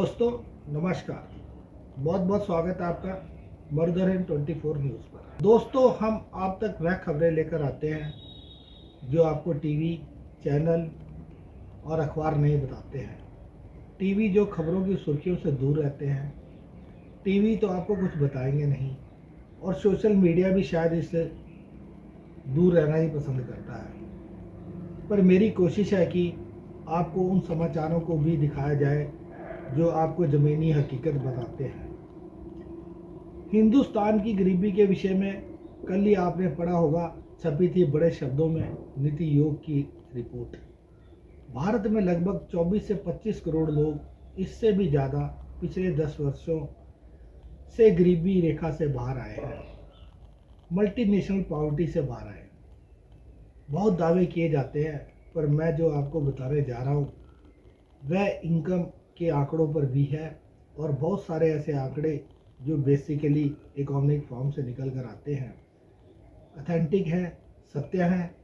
दोस्तों नमस्कार। बहुत बहुत स्वागत है आपका मरुधरन 24 न्यूज़ पर। दोस्तों, हम आप तक वह खबरें लेकर आते हैं जो आपको टीवी चैनल और अखबार नहीं बताते हैं। टीवी जो खबरों की सुर्खियों से दूर रहते हैं, टीवी तो आपको कुछ बताएंगे नहीं, और सोशल मीडिया भी शायद इससे दूर रहना ही पसंद करता है। पर मेरी कोशिश है कि आपको उन समाचारों को भी दिखाया जाए जो आपको ज़मीनी हकीकत बताते हैं। हिंदुस्तान की गरीबी के विषय में कल ही आपने पढ़ा होगा, छपी थी बड़े शब्दों में नीति आयोग की रिपोर्ट। भारत में लगभग 24 से 25 करोड़ लोग, इससे भी ज़्यादा, पिछले 10 वर्षों से गरीबी रेखा से बाहर आए हैं, मल्टीनेशनल पॉवर्टी से बाहर आए। बहुत दावे किए जाते हैं, पर मैं जो आपको बताने जा रहा हूँ वह इनकम के आंकड़ों पर भी है, और बहुत सारे ऐसे आंकड़े जो बेसिकली इकोनॉमिक फॉर्म से निकल कर आते हैं, ऑथेंटिक हैं, सत्य हैं,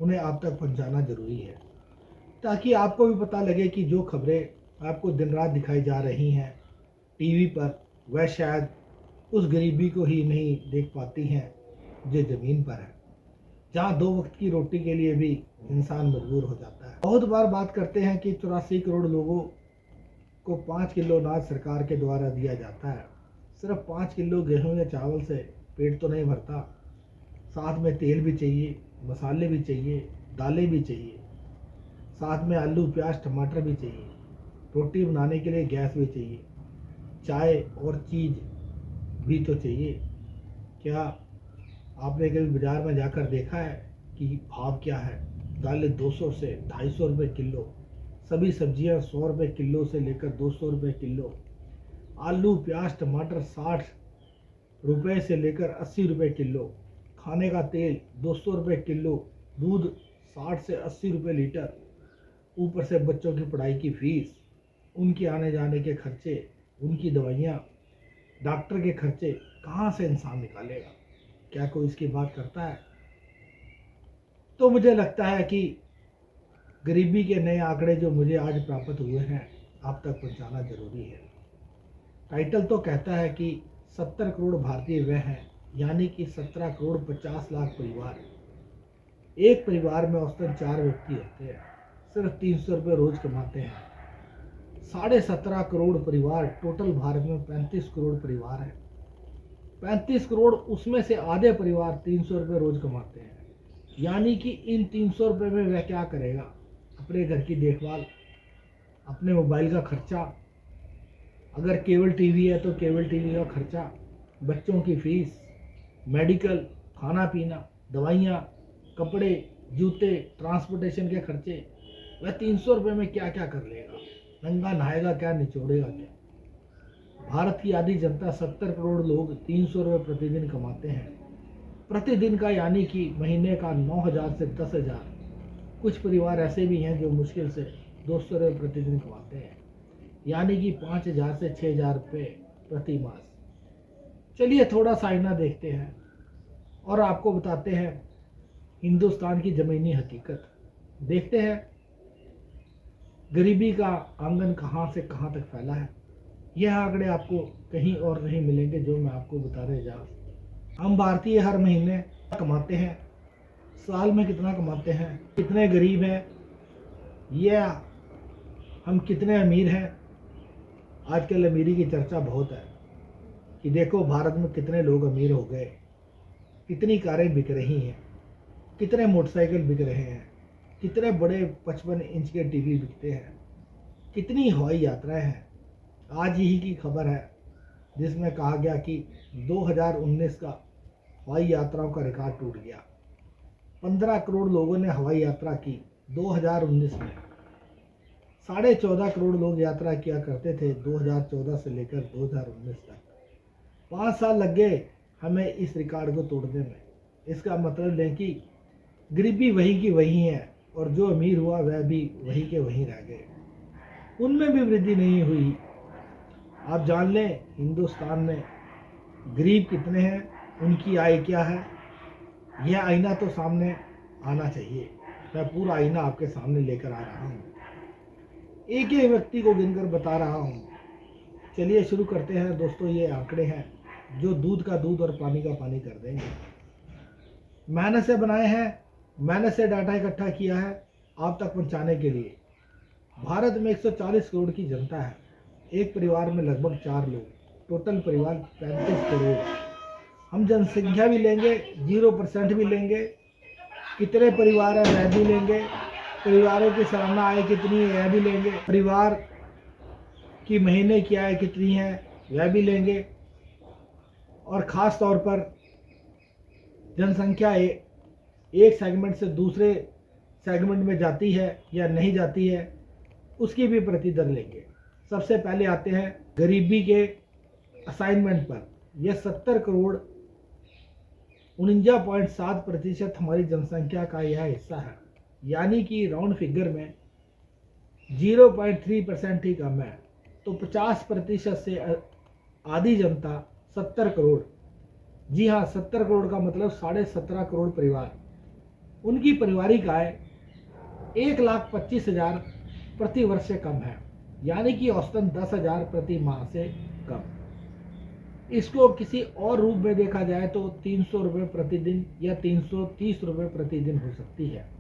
उन्हें आप तक पहुंचाना जरूरी है, ताकि आपको भी पता लगे कि जो खबरें आपको दिन रात दिखाई जा रही हैं टीवी पर, वह शायद उस गरीबी को ही नहीं देख पाती हैं जो ज़मीन पर है, जहाँ 2 वक्त की रोटी के लिए भी इंसान मजबूर हो जाता है। बहुत बार बात करते हैं कि 84 करोड़ लोगों को 5 किलो अनाज सरकार के द्वारा दिया जाता है। सिर्फ 5 किलो गेहूं या चावल से पेट तो नहीं भरता, साथ में तेल भी चाहिए, मसाले भी चाहिए, दालें भी चाहिए, साथ में आलू प्याज टमाटर भी चाहिए, रोटी बनाने के लिए गैस भी चाहिए, चाय और चीज़ भी तो चाहिए। क्या आपने कभी बाजार में जाकर देखा है कि भाव क्या है? दालें 200 से 250 रुपये किलो, सभी सब्जियां 100 रुपये किलो से लेकर 200 रुपये किलो, आलू प्याज टमाटर 60 रुपये से लेकर 80 रुपये किलो, खाने का तेल 200 रुपये किलो, दूध 60 से 80 रुपये लीटर, ऊपर से बच्चों की पढ़ाई की फीस, उनके आने जाने के खर्चे, उनकी दवाइयाँ, डॉक्टर के खर्चे, कहाँ से इंसान निकालेगा? क्या कोई इसकी बात करता है? तो मुझे लगता है कि गरीबी के नए आंकड़े जो मुझे आज प्राप्त हुए हैं, आप तक पहुंचाना जरूरी है। टाइटल तो कहता है कि 70 करोड़ भारतीय वह हैं, यानी कि 17 करोड़ 50 लाख परिवार। एक परिवार में औसतन 4 व्यक्ति होते हैं, सिर्फ 300 रुपये रोज कमाते हैं। 17.5 करोड़ परिवार, टोटल भारत में 35 करोड़ परिवार है। 35 करोड़, उसमें से आधे परिवार 300 रुपये रोज कमाते हैं, यानी कि इन 300 रुपये में वह क्या करेगा? अपने घर की देखभाल, अपने मोबाइल का खर्चा, अगर केबल टीवी है तो केबल टीवी का खर्चा, बच्चों की फीस, मेडिकल, खाना पीना, दवाइयाँ, कपड़े, जूते, ट्रांसपोर्टेशन के खर्चे, वह 300 रुपये में क्या क्या कर लेगा? नंगा नहाएगा क्या, निचोड़ेगा क्या? भारत की आधी जनता, 70 करोड़ लोग 300 रुपये प्रतिदिन कमाते हैं। प्रतिदिन का, यानी कि महीने का 9,000 से 10,000। कुछ परिवार ऐसे भी हैं जो मुश्किल से 200 रुपये प्रतिदिन कमाते हैं, यानी कि 5,000 से 6,000 रुपये प्रति मास। चलिए थोड़ा सा आईना देखते हैं और आपको बताते हैं हिंदुस्तान की ज़मीनी हकीकत। देखते हैं गरीबी का आंगन कहाँ से कहाँ तक फैला है। यह आंकड़े आपको कहीं और नहीं मिलेंगे जो मैं आपको बताने जा रहा हूँ। हम भारतीय हर महीने कमाते हैं, साल में कितना कमाते हैं, कितने गरीब हैं, या हम कितने अमीर हैं। आजकल अमीरी की चर्चा बहुत है कि देखो भारत में कितने लोग अमीर हो गए, कितनी कारें बिक रही हैं, कितने मोटरसाइकिल बिक रहे हैं, कितने बड़े 55 इंच के टीवी बिकते हैं, कितनी हवाई यात्राएं हैं। आज ही की खबर है जिसमें कहा गया कि 2019 का हवाई यात्राओं का रिकॉर्ड टूट गया। 15 करोड़ लोगों ने हवाई यात्रा की 2019 में। 14.5 करोड़ लोग यात्रा किया करते थे 2014 से लेकर 2019 तक। 5 साल लग गए हमें इस रिकॉर्ड को तोड़ने में। इसका मतलब है कि गरीबी वही की वही है, और जो अमीर हुआ वह भी वही के वहीं रह गए, उनमें भी वृद्धि नहीं हुई। आप जान लें हिंदुस्तान में गरीब कितने हैं, उनकी आय क्या है। यह आईना तो सामने आना चाहिए। मैं पूरा आईना आपके सामने लेकर आ रहा हूँ, एक एक व्यक्ति को गिनकर बता रहा हूँ चलिए शुरू करते हैं दोस्तों। ये आंकड़े हैं जो दूध का दूध और पानी का पानी कर देंगे। मैंने से बनाए हैं, मैंने से डाटा इकट्ठा किया है आप तक पहुंचाने के लिए। भारत में 140 करोड़ की जनता है, एक परिवार में लगभग 4 लोग, टोटल परिवार 35 करोड़। हम जनसंख्या भी लेंगे, 0% भी लेंगे, कितने परिवार हैं वह भी लेंगे, परिवारों की सालाना आय कितनी है वह भी लेंगे, परिवार की महीने की आय कितनी है वह भी लेंगे, और ख़ास तौर पर जनसंख्या एक सेगमेंट से दूसरे सेगमेंट में जाती है या नहीं जाती है उसकी भी प्रतिदर लेंगे। सबसे पहले आते हैं गरीबी के असाइनमेंट पर। यह 70 करोड़ 49.7% हमारी जनसंख्या का यह हिस्सा है, यानी कि राउंड फिगर में 0.3% ही कम है। तो 50% से आधी जनता 70 करोड़, जी हाँ 70 करोड़ का मतलब 17.5 करोड़ परिवार, उनकी पारिवारिक आय 1,25,000 प्रति वर्ष से कम है, यानी कि औसतन 10,000 प्रति माह से कम। इसको किसी और रूप में देखा जाए तो 300 रुपये प्रतिदिन या 330 रुपये प्रतिदिन हो सकती है।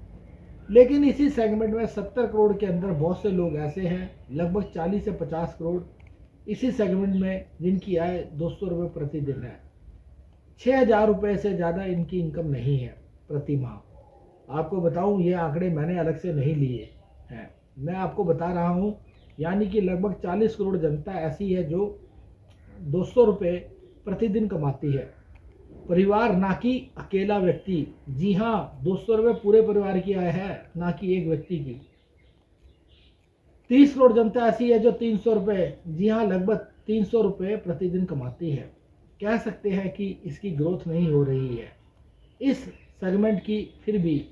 लेकिन इसी सेगमेंट में 70 करोड़ के अंदर बहुत से लोग ऐसे हैं, लगभग 40 से 50 करोड़ इसी सेगमेंट में, जिनकी आय 200 रुपये प्रतिदिन है। 6,000 रुपये से ज़्यादा इनकी इनकम नहीं है प्रति माह। आपको बताऊं, ये आंकड़े मैंने अलग से नहीं लिए हैं, मैं आपको बता रहा हूं। यानी कि लगभग 40 करोड़ जनता ऐसी है जो 200 रुपये प्रतिदिन कमाती है। परिवार, ना कि अकेला व्यक्ति। जी हाँ, 200 रुपये पूरे परिवार की आय है, ना कि एक व्यक्ति की। 30 करोड़ जनता ऐसी है जो 300 रुपये, जी हाँ लगभग 300 रुपये प्रतिदिन कमाती है। कह सकते हैं कि इसकी ग्रोथ नहीं हो रही है इस सेगमेंट की। फिर भी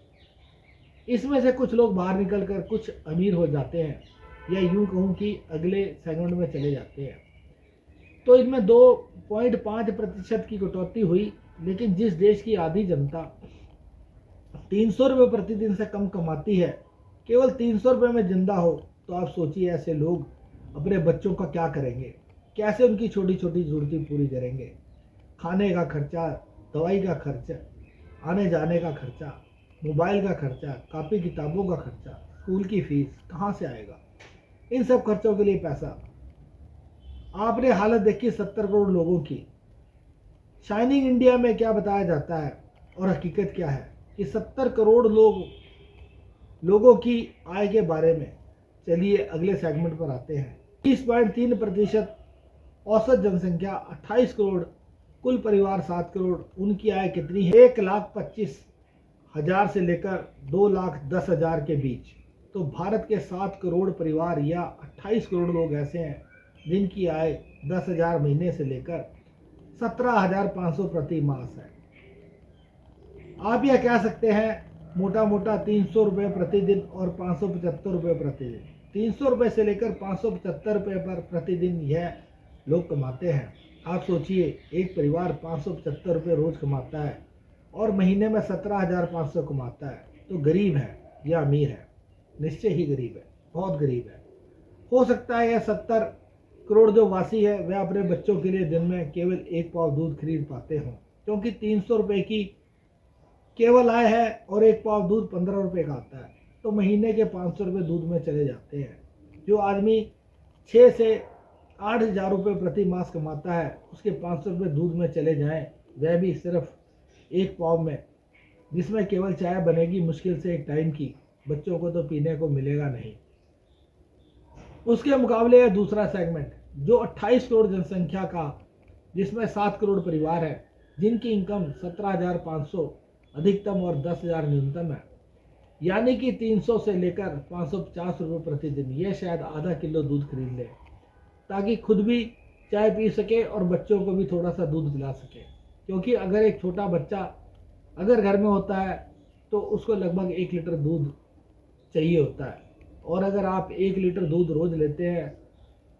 इसमें से कुछ लोग बाहर निकलकर कुछ अमीर हो जाते हैं, या यूं कहूँ कि अगले सेगमेंट में चले जाते हैं। तो इनमें 2.5% की कटौती हुई। लेकिन जिस देश की आधी जनता 300 रुपये प्रतिदिन से कम कमाती है, केवल 300 रुपये में जिंदा हो, तो आप सोचिए ऐसे लोग अपने बच्चों का क्या करेंगे, कैसे उनकी छोटी छोटी ज़रूरतें पूरी करेंगे। खाने का खर्चा, दवाई का खर्चा, आने जाने का खर्चा, मोबाइल का खर्चा, कापी किताबों का खर्चा, स्कूल की फीस कहाँ से आएगा। इन सब खर्चों के लिए पैसा। आपने हालत देखी 70 करोड़ लोगों की। शाइनिंग इंडिया में क्या बताया जाता है और हकीकत क्या है कि 70 करोड़ लोगों की आय के बारे में। चलिए अगले सेगमेंट पर आते हैं। 30.3% औसत जनसंख्या 28 करोड़, कुल परिवार 7 करोड़, उनकी आय कितनी है? 1,25,000 से लेकर 2,10,000 के बीच। तो भारत के 7 करोड़ परिवार या 28 करोड़ लोग ऐसे हैं जिनकी आय 10,000 महीने से लेकर 17,500 प्रति मास है। आप यह कह सकते हैं मोटा मोटा 300 रुपये प्रतिदिन और 575 रुपये प्रतिदिन। 300 रुपये से लेकर 575 रुपये पर प्रतिदिन यह लोग कमाते हैं। आप सोचिए, एक परिवार 575 रुपये रोज कमाता है और महीने में 17,500 कमाता है, तो गरीब है या अमीर है? निश्चय ही गरीब है, बहुत गरीब है। हो सकता है यह 70 करोड़ जो वासी है वह अपने बच्चों के लिए दिन में केवल 1 पाव दूध खरीद पाते हों, क्योंकि 300 रुपये की केवल आय है और 1 पाव दूध 15 रुपये का आता है, तो महीने के 500 रुपये दूध में चले जाते हैं। जो आदमी 6 से 8,000 रुपये प्रति मास कमाता है, उसके 500 रुपये दूध में चले जाएं, वह भी सिर्फ 1 पाव में, जिसमें केवल चाय बनेगी मुश्किल से 1 टाइम की, बच्चों को तो पीने को मिलेगा नहीं। उसके मुकाबले है दूसरा सेगमेंट जो 28 करोड़ जनसंख्या का, जिसमें 7 करोड़ परिवार है जिनकी इनकम 17,500 अधिकतम और 10,000 न्यूनतम है, यानी कि 300 से लेकर 550 रुपये प्रतिदिन। ये शायद आधा किलो दूध खरीद ले ताकि खुद भी चाय पी सके और बच्चों को भी थोड़ा सा दूध पिला सके। क्योंकि अगर एक छोटा बच्चा अगर घर में होता है तो उसको लगभग 1 लीटर दूध चाहिए होता है, और अगर आप 1 लीटर दूध रोज लेते हैं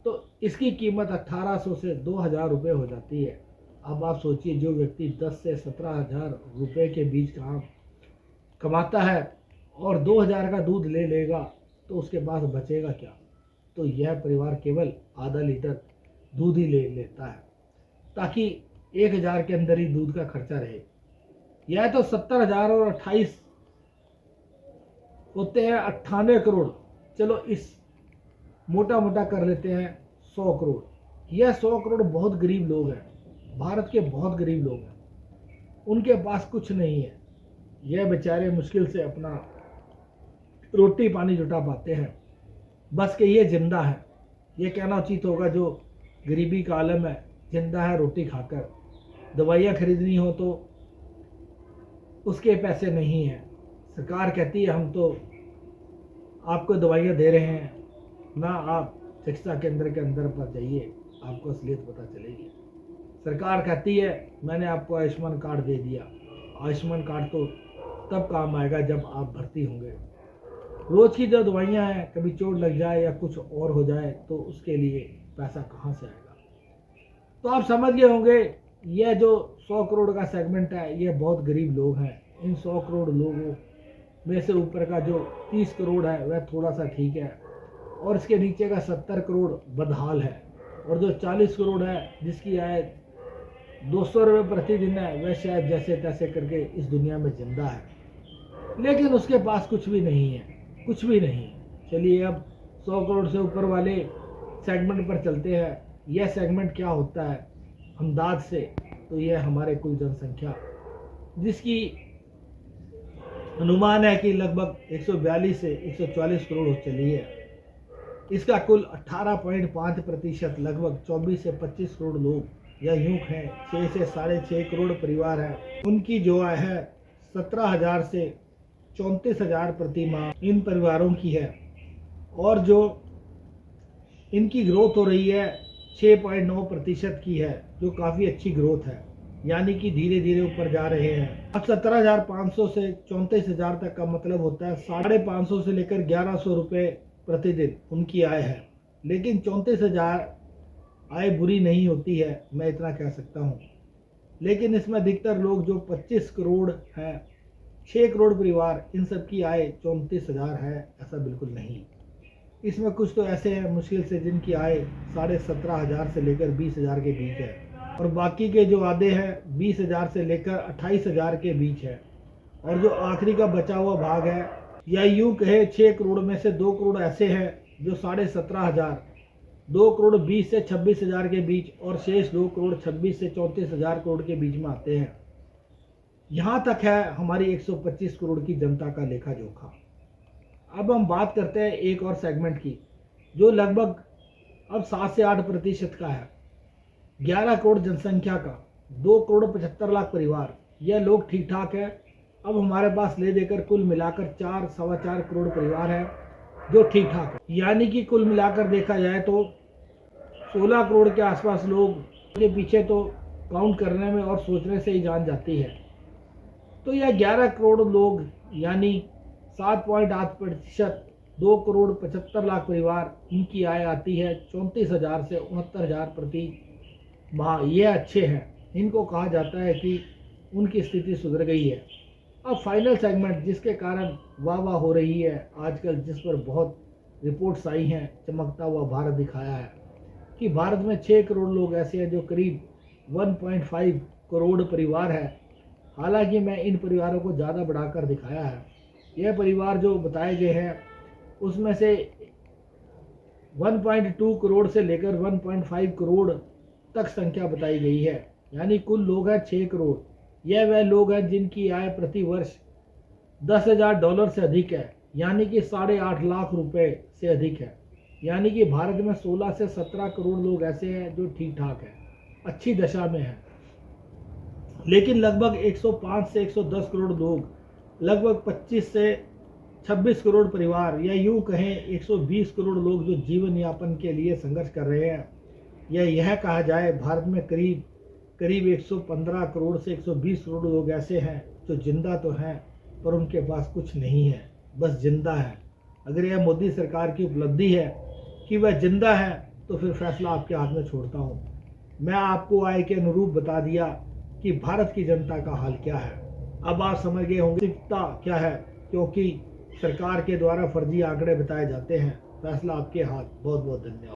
तो इसकी कीमत 1,800 से 2,000 रुपये हो जाती है। अब आप सोचिए, जो व्यक्ति 10 से 17,000 रुपये के बीच काम कमाता है और 2,000 का दूध ले लेगा तो उसके पास बचेगा क्या? तो यह परिवार केवल आधा लीटर दूध ही ले लेता है, ताकि 1,000 के अंदर ही दूध का खर्चा रहे। यह तो 70,000 और 28 होते हैं 98 करोड़। चलो इस मोटा मोटा कर लेते हैं 100 करोड़। यह 100 करोड़ बहुत गरीब लोग हैं, भारत के बहुत गरीब लोग हैं, उनके पास कुछ नहीं है। यह बेचारे मुश्किल से अपना रोटी पानी जुटा पाते हैं, बस के ये जिंदा है। ये कहना उचित होगा जो गरीबी का आलम है, जिंदा है रोटी खाकर। दवाइयाँ खरीदनी हो तो उसके पैसे नहीं हैं। सरकार कहती है हम तो आपको दवाइयाँ दे रहे हैं ना, आप चिकित्सा केंद्र के अंदर पर जाइए, आपको असलियत पता चलेगी। सरकार कहती है मैंने आपको आयुष्मान कार्ड दे दिया। आयुष्मान कार्ड तो तब काम आएगा जब आप भर्ती होंगे। रोज की जो दवाइयाँ हैं, कभी चोट लग जाए या कुछ और हो जाए तो उसके लिए पैसा कहाँ से आएगा। तो आप समझ गए होंगे, यह जो 100 करोड़ का सेगमेंट है, ये बहुत गरीब लोग हैं। इन 100 करोड़ लोगों में से ऊपर का जो 30 करोड़ है वह थोड़ा सा ठीक है, और इसके नीचे का 70 करोड़ बदहाल है, और जो 40 करोड़ है जिसकी आय 200 रुपये प्रतिदिन है, वह शायद जैसे तैसे करके इस दुनिया में जिंदा है, लेकिन उसके पास कुछ भी नहीं है, कुछ भी नहीं। चलिए अब 100 करोड़ से ऊपर वाले सेगमेंट पर चलते हैं। यह सेगमेंट क्या होता है अंदाज से, तो यह हमारे कुल जनसंख्या जिसकी अनुमान है कि लगभग 142 से 144 करोड़ हो चली है। इसका कुल 18.5% लगभग 24 से 25 करोड़ लोग या यूं हैं 6 से 6.5 करोड़ परिवार हैं। उनकी जो आय है 17,000 से 34,000 प्रति माह इन परिवारों की है, और जो इनकी ग्रोथ हो रही है 6.9% की है, जो काफ़ी अच्छी ग्रोथ है, यानी कि धीरे धीरे ऊपर जा रहे हैं। अब 17,500 से 34,000 तक का मतलब होता है 550 से लेकर 1,100 रुपये प्रतिदिन उनकी आय है। लेकिन 34,000 आय बुरी नहीं होती है, मैं इतना कह सकता हूँ। लेकिन इसमें अधिकतर लोग जो 25 करोड़ है, 6 करोड़ परिवार, इन सब की आय 34,000 है, ऐसा बिल्कुल नहीं। इसमें कुछ तो ऐसे हैं मुश्किल से जिनकी आय 17,500 से लेकर 20,000 के बीच है, और बाकी के जो आधे हैं 20,000 से लेकर 28,000 के बीच है। और जो आखिरी का बचा हुआ भाग है, या यूं कहे 6 करोड़ में से 2 करोड़ ऐसे हैं जो 17,500, 2 करोड़ 20 से 26,000 के बीच, और शेष 2 करोड़ 26 से 34,000 करोड़ के बीच में आते हैं। यहाँ तक है हमारी 125 करोड़ की जनता का लेखा जोखा। अब हम बात करते हैं एक और सेगमेंट की, जो लगभग अब 7 से 8% का है। 11 करोड़ जनसंख्या का 2 करोड़ 75 लाख परिवार, यह लोग ठीक ठाक है। अब हमारे पास ले देकर कुल मिलाकर 4-4.25 करोड़ परिवार है जो ठीक ठाक है, यानी कि कुल मिलाकर देखा जाए तो 16 करोड़ के आसपास लोग के पीछे तो काउंट करने में और सोचने से ही जान जाती है। तो यह 11 करोड़ लोग यानी 7.8%, 2 करोड़ 75 लाख परिवार, इनकी आय आती है 34,000 से 69,000 प्रति माह। ये अच्छे हैं, इनको कहा जाता है कि उनकी स्थिति सुधर गई है। अब फाइनल सेगमेंट जिसके कारण वाह वाह हो रही है आजकल, जिस पर बहुत रिपोर्ट्स आई हैं, चमकता हुआ भारत दिखाया है कि भारत में 6 करोड़ लोग ऐसे हैं जो करीब 1.5 करोड़ परिवार है। हालांकि मैं इन परिवारों को ज़्यादा बढ़ाकर दिखाया है। यह परिवार जो बताए गए हैं उसमें से 1.2 करोड़ से लेकर 1.5 करोड़ तक संख्या बताई गई है, यानी कुल लोग हैं 6 करोड़। यह वह लोग हैं जिनकी आय प्रति वर्ष $10,000 से अधिक है, यानी कि 8.5 लाख रुपए से अधिक है। यानी कि भारत में 16 से 17 करोड़ लोग ऐसे हैं जो ठीक ठाक हैं, अच्छी दशा में हैं। लेकिन लगभग 105 से 110 करोड़ लोग, लगभग 25 से 26 करोड़ परिवार, या यूं कहें 120 करोड़ लोग जो जीवन यापन के लिए संघर्ष कर रहे हैं, या यह कहा जाए भारत में करीब 115 करोड़ से 120 करोड़ लोग ऐसे हैं जो जिंदा तो हैं पर उनके पास कुछ नहीं है, बस जिंदा है। अगर यह मोदी सरकार की उपलब्धि है कि वह जिंदा है तो फिर फैसला आपके हाथ में छोड़ता हूँ। मैं आपको आय के अनुरूप बता दिया कि भारत की जनता का हाल क्या है। अब आप समझ गए होंगे क्या है, क्योंकि सरकार के द्वारा फर्जी आंकड़े बताए जाते हैं। फैसला आपके हाथ। बहुत बहुत धन्यवाद।